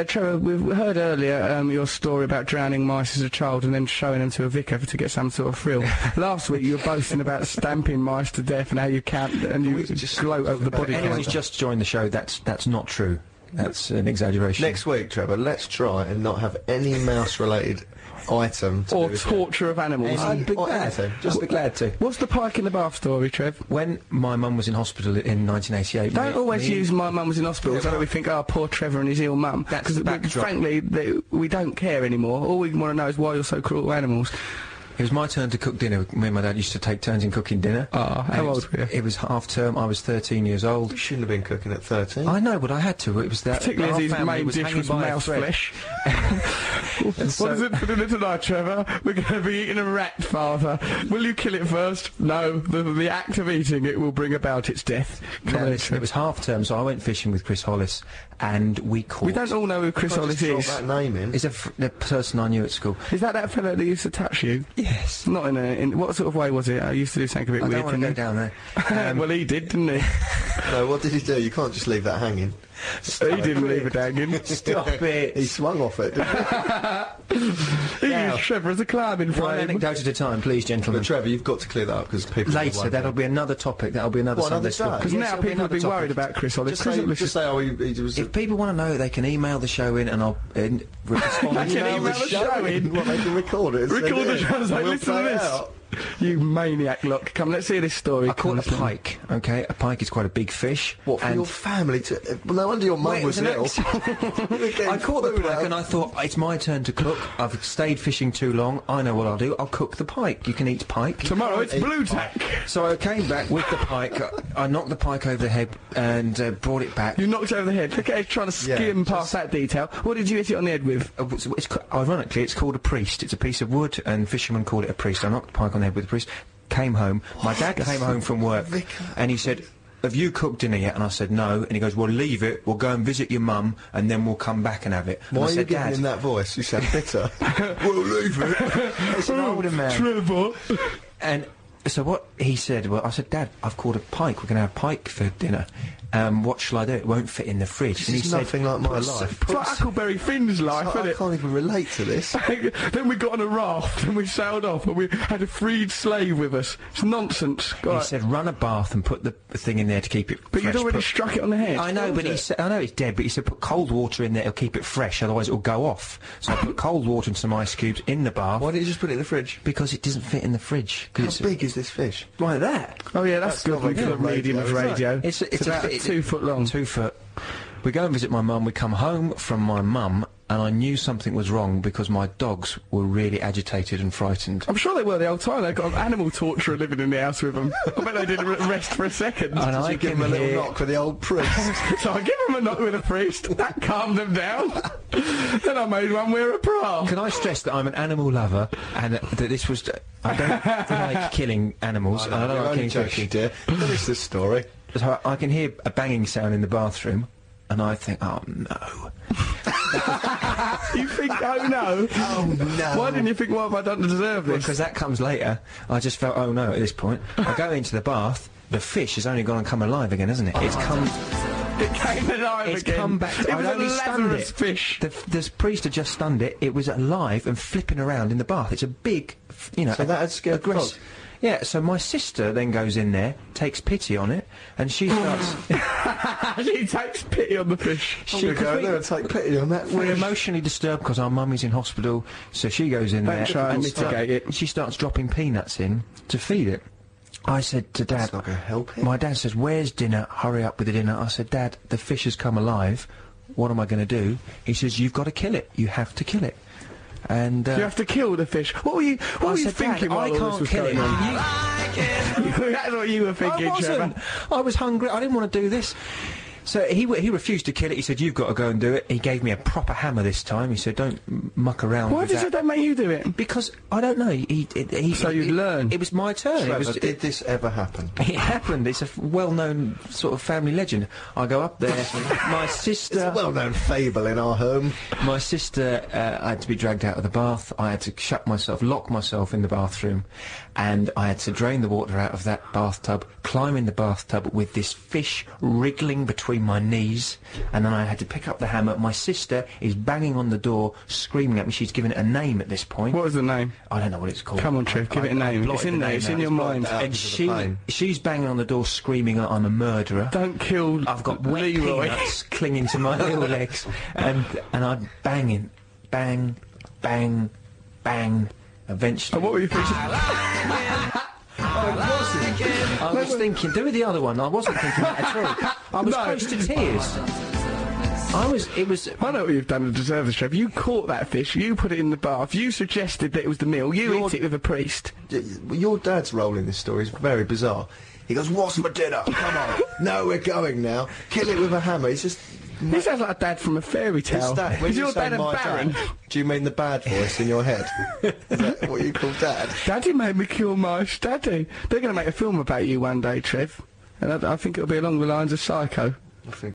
Trevor, we've heard earlier your story about drowning mice as a child and then showing them to a vicar to get some sort of thrill. Last week you were boasting about stamping mice to death and how you count and you just gloat over the body count. Anyone who's just joined the show, that's not true. That's an exaggeration. Next week, Trevor, let's try and not have any mouse-related item to or torture of animals. I'd be glad to. Just be glad to. What's the pike in the bath story, Trev? When my mum was in hospital in 1988... Don't always use my mum was in hospital, so that we think, oh, poor Trevor and his ill mum. That's the backdrop. Frankly, we don't care anymore. All we want to know is why you're so cruel to animals. It was my turn to cook dinner. Me and my dad used to take turns in cooking dinner. Oh, how old were you? It was half-term. I was 13 years old. You shouldn't have been cooking at 13. I know, but I had to. It was that... Particularly as his main dish was mouse flesh. What is it for dinner tonight, Trevor? We're going to be eating a rat, Father. Will you kill it first? No. The act of eating it will bring about its death. It was half-term, so I went fishing with Chris Hollis, and we caught... We don't all know who Chris Hollis is. That name in. He's the person I knew at school. Is that fellow that used to touch you? Yes. Not in what sort of way was it? I used to do something a bit weird. I don't want to go down there. Well, he did, didn't he? No, what did he do? You can't just leave that hanging. He didn't leave it hanging. Stop it. He swung off it, didn't he? He used Trevor as a climbing frame. One anecdote at a time, please, gentlemen. But Trevor, you've got to clear that up because people... Later, that'll be another topic. That'll be another Sunday school. Because now people will be worried about Chris Hollis. Just say, oh, he was... If people want to know, they can email the show in and I'll respond. They can email the show in? What, they can record it? Record the show and say, listen to this. You maniac, look. Come, let's hear this story. I caught a pike, okay? A pike is quite a big fish. What, for your family to... Well, no wonder your mum was ill. I caught the pike and I thought, it's my turn to cook. I've stayed fishing too long. I know what I'll do. I'll cook the pike. You can eat pike. Tomorrow it's blue tack. So I came back with the pike. I knocked the pike over the head and brought it back. You knocked it over the head. Look at it trying to skim past that detail. What did you hit it on the head with? Ironically, it's called a priest. It's a piece of wood and fishermen call it a priest. I knocked the pike on the head with a priest. Came home. My dad came home from work and he said, have you cooked dinner yet? And I said, no. And he goes, well, leave it. We'll go and visit your mum and then we'll come back and have it. And Why I are said, you giving him that voice? You sound bitter. We'll leave it. It's an older man. Trevor. And so what he said, well, I said, Dad, I've caught a pike. We're going to have pike for dinner. What shall I do? It won't fit in the fridge. This is nothing like my life. It's like Huckleberry Finn's life, isn't it? I can't even relate to this. Then we got on a raft and we sailed off and we had a freed slave with us. It's nonsense. He said, run a bath and put the thing in there to keep it fresh. But you'd already struck it on the head. I know, but he said, I know it's dead, but he said put cold water in there, it'll keep it fresh, otherwise it'll go off. So I put cold water and some ice cubes in the bath. Why didn't you just put it in the fridge? Because it doesn't fit in the fridge. How big is this fish? Like that. Oh yeah, that's good for the medium of radio. It's about 2 foot long. 2 foot. We go and visit my mum. We come home from my mum, and I knew something was wrong because my dogs were really agitated and frightened. I'm sure they were the whole time. They've got an animal torturer living in the house with them. I bet they didn't rest for a second. And I give them a little knock with the old priest. So I give them a knock with a priest. That calmed them down. Then I made one wear a bra. Can I stress that I'm an animal lover and that this was... I don't like killing animals. I don't like killing fish. Dear. Finish this story. So I can hear a banging sound in the bathroom, and I think, oh no. You think, oh no? Oh no. Why didn't you think, what have I done to deserve this? Because that comes later. I just felt, oh no, at this point. I go into the bath, the fish has only gone and come alive again, hasn't it? It's come... It came alive it's again. It's come back. It was only a stunned it. Fish. The priest had just stunned it. It was alive and flipping around in the bath. It's a big, you know... So that had scared the dog? Yeah, so my sister then goes in there, takes pity on it, and she starts... She takes pity on the fish. She'll go in there and take pity on that fish. We're emotionally disturbed because our mummy's in hospital, so she goes in there and mitigate it. She starts dropping peanuts in to feed it. I said to Dad... That's not going to help it. My dad says, where's dinner? Hurry up with the dinner. I said, Dad, the fish has come alive. What am I going to do? He says, you've got to kill it. You have to kill it. And you have to kill the fish. What were you thinking while all this was going on? That's what you were thinking, Trevor. I was hungry. I didn't want to do this. So he refused to kill it. He said, you've got to go and do it. He gave me a proper hammer this time. He said, don't muck around with that. Why did that make you do it? Because, I don't know, So you'd learn. It was my turn. Trevor, did this ever happen? It happened. It's a well-known sort of family legend. I go up there, my sister... It's a well-known fable in our home. My sister, I had to be dragged out of the bath. I had to lock myself in the bathroom, and I had to drain the water out of that bathtub, climb in the bathtub with this fish wriggling between between my knees, and then I had to pick up the hammer. My sister is banging on the door, screaming at me. She's given it a name at this point. What was the name? I don't know what it's called. Come on, Trev, give it a name. It's in there, it's in your mind. And she's banging on the door, screaming that I'm a murderer. Don't kill I've got wet Leroy. peanuts clinging to my little legs, and I'm banging, bang, bang, bang. Eventually. And what were you thinking? I was thinking, do the other one. I wasn't thinking that at all. I was close to tears. I know what you've done to deserve this, Trevor. You caught that fish, you put it in the bath, you suggested that it was the meal, you ate it with a priest. Your dad's role in this story is very bizarre. He goes, what's for dinner? Come on. No, we're going now. Kill it with a hammer. He's just... He sounds like a dad from a fairy tale. When Is your dad a baron? Do you mean the bad voice in your head? Is that what you call dad? Daddy made me kill my daddy. They're going to make a film about you one day, Trev. And I think it'll be along the lines of Psycho. I think